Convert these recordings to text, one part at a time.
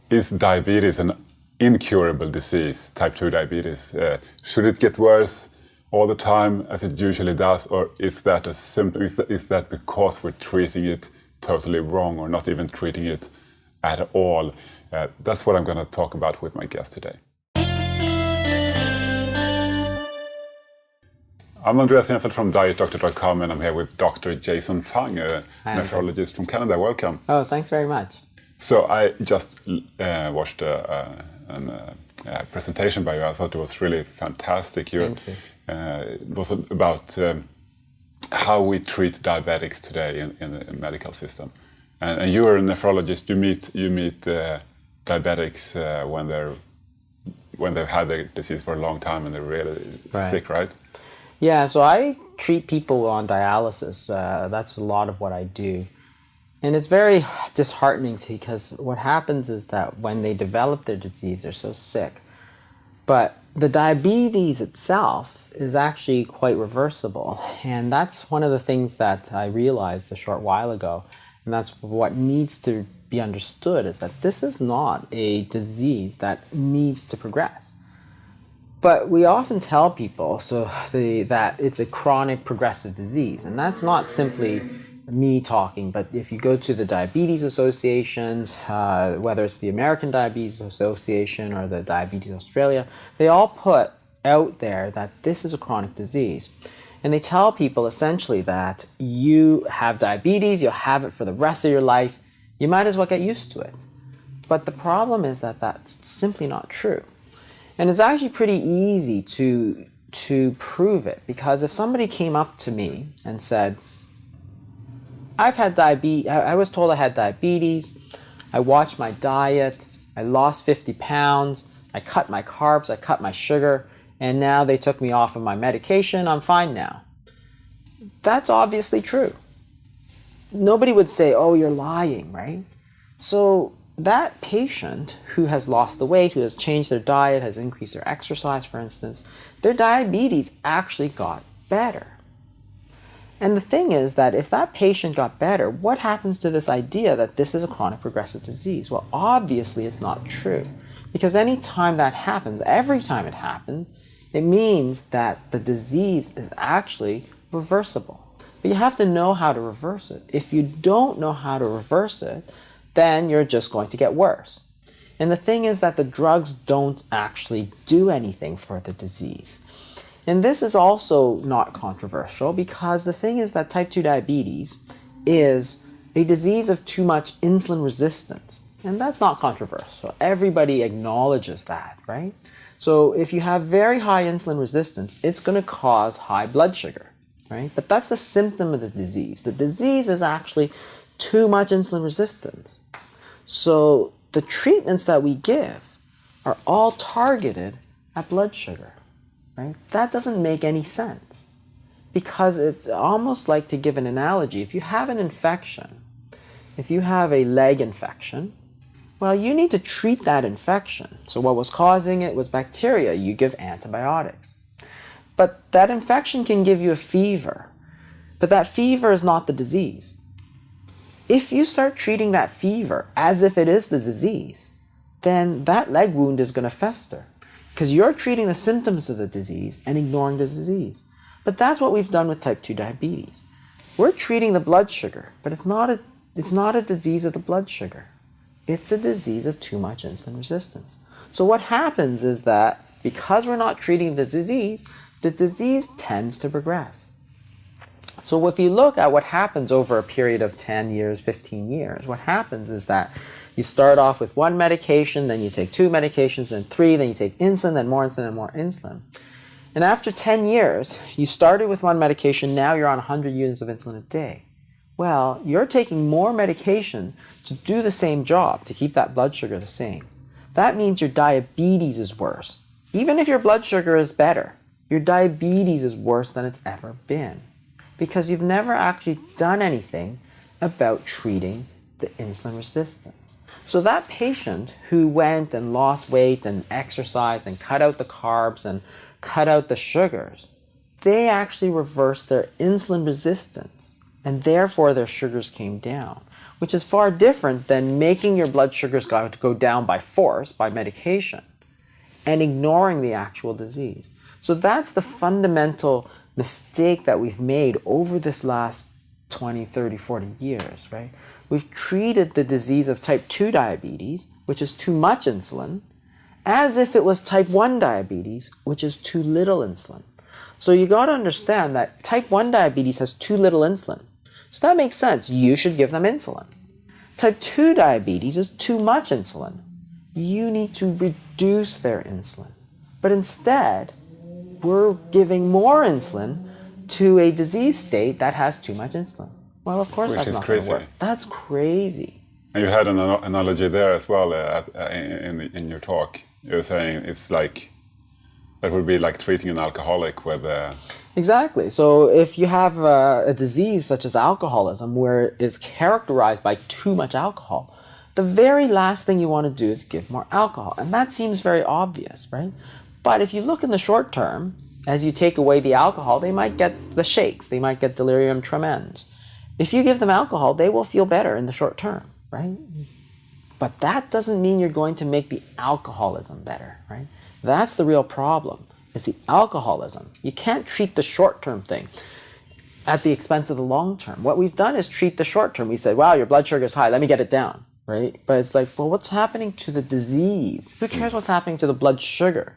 Is diabetes an incurable disease, type 2 diabetes? Should it get worse all the time as it usually does, or is that a symptom? Is that because we're treating it totally wrong or not even treating it at all? That's what I'm going to talk about with my guest today. I'm Andreas Enfeldt from DietDoctor.com, and I'm here with Dr. Jason Fung, a nephrologist from Canada. Welcome. Oh, thanks very much. So I just watched a presentation by you. I thought it was really fantastic. Thank you. It was about how we treat diabetics today in the medical system. And you're a nephrologist. You meet diabetics when they've had their disease for a long time and they're really sick, right? Yeah, so I treat people on dialysis. That's a lot of what I do. And it's very disheartening because what happens is that when they develop their disease, they're so sick. But the diabetes itself is actually quite reversible. And that's one of the things that I realized a short while ago. And that's what needs to be understood, is that this is not a disease that needs to progress. But we often tell people that it's a chronic progressive disease. And that's not simply me talking, but if you go to the diabetes associations, whether it's the American Diabetes Association or the Diabetes Australia, they all put out there that this is a chronic disease. And they tell people essentially that you have diabetes, you'll have it for the rest of your life, you might as well get used to it. But the problem is that that's simply not true. And it's actually pretty easy to prove it, because if somebody came up to me and said, I've had diabetes, I was told I had diabetes, I watched my diet, I lost 50 pounds, I cut my carbs, I cut my sugar, and now they took me off of my medication, I'm fine now. That's obviously true. Nobody would say, oh, you're lying, right? So that patient who has lost the weight, who has changed their diet, has increased their exercise, for instance, their diabetes actually got better. And the thing is that if that patient got better, what happens to this idea that this is a chronic progressive disease? Well, obviously it's not true. Because any time that happens, every time it happens, it means that the disease is actually reversible. But you have to know how to reverse it. If you don't know how to reverse it, then you're just going to get worse. And the thing is that the drugs don't actually do anything for the disease. And this is also not controversial, because the thing is that type 2 diabetes is a disease of too much insulin resistance. And that's not controversial. Everybody acknowledges that, right? So if you have very high insulin resistance, it's going to cause high blood sugar, right? But that's the symptom of the disease. The disease is actually too much insulin resistance. So the treatments that we give are all targeted at blood sugar. Right? That doesn't make any sense, because it's almost like, to give an analogy, if you have an infection, if you have a leg infection, well, you need to treat that infection. So what was causing it was bacteria. You give antibiotics. But that infection can give you a fever, but that fever is not the disease. If you start treating that fever as if it is the disease, then that leg wound is going to fester, because you're treating the symptoms of the disease and ignoring the disease. But that's what we've done with type 2 diabetes. We're treating the blood sugar, but it's not a disease of the blood sugar. It's a disease of too much insulin resistance. So what happens is that because we're not treating the disease tends to progress. So if you look at what happens over a period of 10 years, 15 years, what happens is that you start off with one medication, then you take two medications, then three, then you take insulin, then more insulin, and more insulin. And after 10 years, you started with one medication, now you're on 100 units of insulin a day. Well, you're taking more medication to do the same job, to keep that blood sugar the same. That means your diabetes is worse. Even if your blood sugar is better, your diabetes is worse than it's ever been, because you've never actually done anything about treating the insulin resistance. So that patient who went and lost weight and exercised and cut out the carbs and cut out the sugars, they actually reversed their insulin resistance, and therefore their sugars came down. which is far different than making your blood sugars go down by force, by medication, and ignoring the actual disease. So that's the fundamental mistake that we've made over this last 20, 30, 40 years, right? We've treated the disease of type 2 diabetes, which is too much insulin, as if it was type 1 diabetes, which is too little insulin. So you got to understand that type 1 diabetes has too little insulin. So that makes sense. You should give them insulin. Type 2 diabetes is too much insulin. You need to reduce their insulin. But instead, we're giving more insulin to a disease state that has too much insulin. Well, of course, that's not going to work. That's crazy. And you had an analogy there as well in your talk. You were saying it's like, that would be like treating an alcoholic with... Exactly. So if you have a disease such as alcoholism, where it's characterized by too much alcohol, the very last thing you want to do is give more alcohol. And that seems very obvious, right? But if you look in the short term, as you take away the alcohol, they might get the shakes, they might get delirium tremens. If you give them alcohol, they will feel better in the short term, right? But that doesn't mean you're going to make the alcoholism better, right? That's the real problem, is the alcoholism. You can't treat the short-term thing at the expense of the long-term. What we've done is treat the short-term. We said, wow, your blood sugar is high, let me get it down, right? But it's like, well, what's happening to the disease? Who cares what's happening to the blood sugar?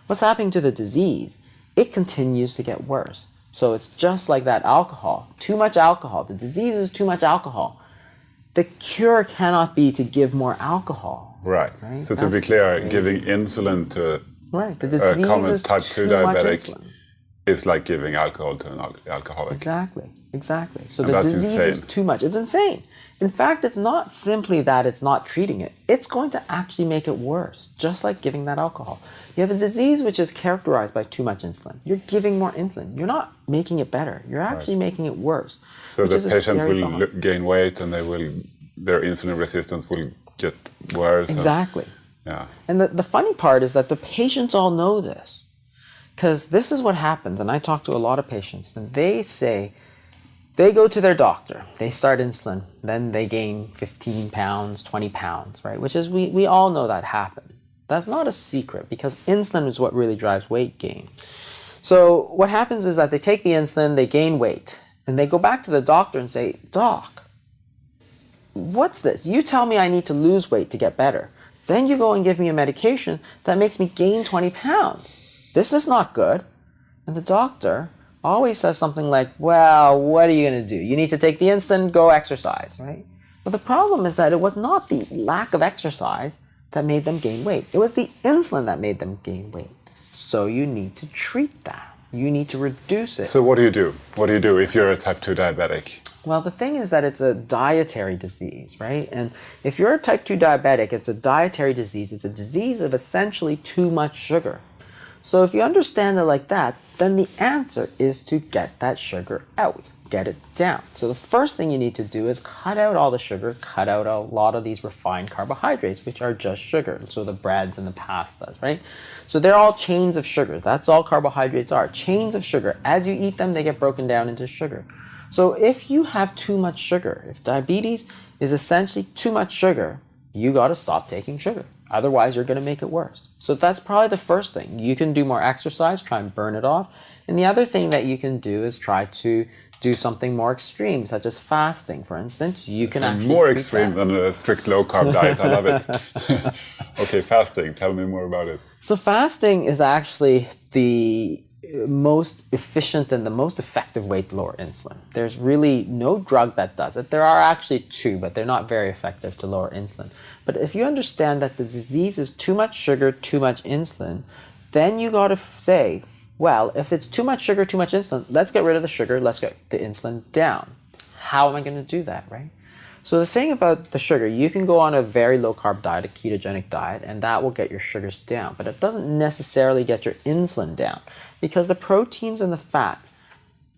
What's happening to the disease? It continues to get worse. So it's just like that alcohol. Too much alcohol. The disease is too much alcohol. The cure cannot be to give more alcohol. Right. So to be clear, giving insulin to a common type 2 diabetic is like giving alcohol to an alcoholic. Exactly. So the disease is too much. It's insane. In fact, it's not simply that it's not treating it. It's going to actually make it worse, just like giving that alcohol. You have a disease which is characterized by too much insulin. You're giving more insulin. You're not making it better. You're actually making it worse. So the patient will gain weight and their insulin resistance will get worse. Exactly. And the funny part is that the patients all know this. Because this is what happens, and I talk to a lot of patients, and they say, they go to their doctor, they start insulin, then they gain 15 pounds, 20 pounds, right? Which is, we all know that happens. That's not a secret, because insulin is what really drives weight gain. So what happens is that they take the insulin, they gain weight, and they go back to the doctor and say, Doc, what's this? You tell me I need to lose weight to get better. Then you go and give me a medication that makes me gain 20 pounds. This is not good. And the doctor always says something like, well, what are you going to do? You need to take the insulin, go exercise, right? But the problem is that it was not the lack of exercise that made them gain weight. It was the insulin that made them gain weight. So you need to treat that. You need to reduce it. So what do you do? What do you do if you're a type 2 diabetic? Well, the thing is that it's a dietary disease, right? And if you're a type 2 diabetic, it's a dietary disease. It's a disease of essentially too much sugar. So if you understand it like that, then the answer is to get that sugar out, get it down. So the first thing you need to do is cut out all the sugar, cut out a lot of these refined carbohydrates, which are just sugar. So the breads and the pastas, right? So they're all chains of sugar. That's all carbohydrates are, chains of sugar. As you eat them, they get broken down into sugar. So if you have too much sugar, if diabetes is essentially too much sugar, you got to stop taking sugar. Otherwise, you're going to make it worse. So that's probably the first thing. You can do more exercise, try and burn it off. And the other thing that you can do is try to do something more extreme, such as fasting, for instance. You can actually more extreme than a strict low-carb diet. I love it. Okay, fasting. Tell me more about it. So fasting is actually the most efficient and the most effective way to lower insulin. There's really no drug that does it. There are actually two, but they're not very effective to lower insulin. But if you understand that the disease is too much sugar, too much insulin, then you got to say, well, if it's too much sugar, too much insulin, let's get rid of the sugar, let's get the insulin down. How am I going to do that, right? So the thing about the sugar, you can go on a very low-carb diet, a ketogenic diet, and that will get your sugars down. But it doesn't necessarily get your insulin down because the proteins and the fats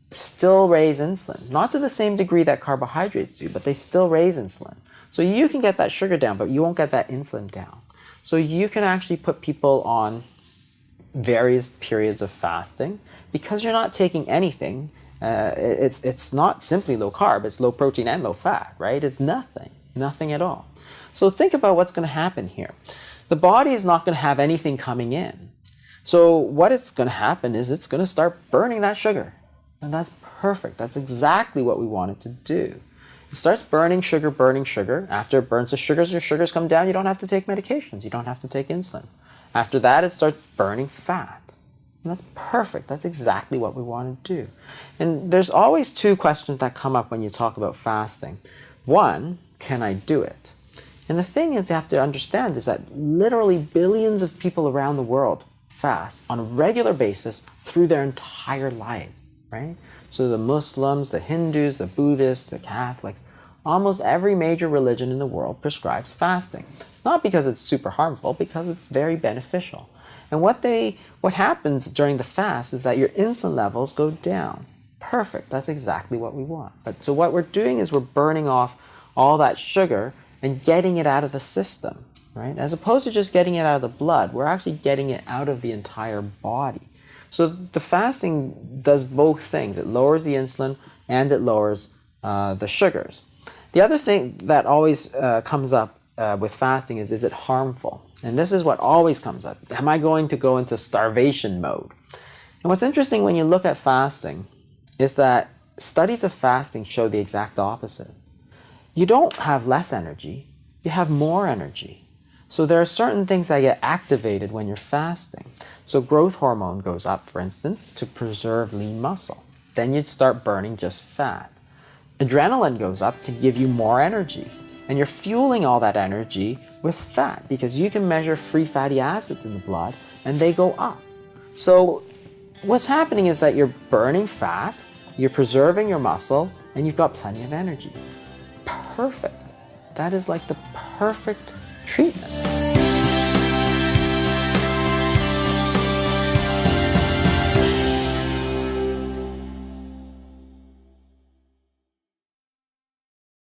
still raise insulin. Not to the same degree that carbohydrates do, but they still raise insulin. So you can get that sugar down, but you won't get that insulin down. So you can actually put people on various periods of fasting because you're not taking anything It's not simply low carb, it's low protein and low fat, right? It's nothing at all. So think about what's going to happen here. The body is not going to have anything coming in. So what it's going to happen is it's going to start burning that sugar. And that's perfect. That's exactly what we want it to do. It starts burning sugar. After it burns the sugars, your sugars come down. You don't have to take medications. You don't have to take insulin. After that, it starts burning fat. And that's perfect. That's exactly what we want to do. And there's always two questions that come up when you talk about fasting. One, can I do it? And the thing is, you have to understand is that literally billions of people around the world fast on a regular basis through their entire lives, right? So the Muslims, the Hindus, the Buddhists, the Catholics, almost every major religion in the world prescribes fasting. Not because it's super harmful, because it's very beneficial. And what happens during the fast is that your insulin levels go down. Perfect. That's exactly what we want. But so what we're doing is we're burning off all that sugar and getting it out of the system, right? As opposed to just getting it out of the blood, we're actually getting it out of the entire body. So the fasting does both things. It lowers the insulin and it lowers the sugars. The other thing that always comes up with fasting is it harmful? And this is what always comes up. Am I going to go into starvation mode? And what's interesting when you look at fasting is that studies of fasting show the exact opposite. You don't have less energy, you have more energy. So there are certain things that get activated when you're fasting. So growth hormone goes up, for instance, to preserve lean muscle. Then you'd start burning just fat. Adrenaline goes up to give you more energy. And you're fueling all that energy with fat because you can measure free fatty acids in the blood and they go up. So what's happening is that you're burning fat, you're preserving your muscle, and you've got plenty of energy. Perfect. That is like the perfect treatment.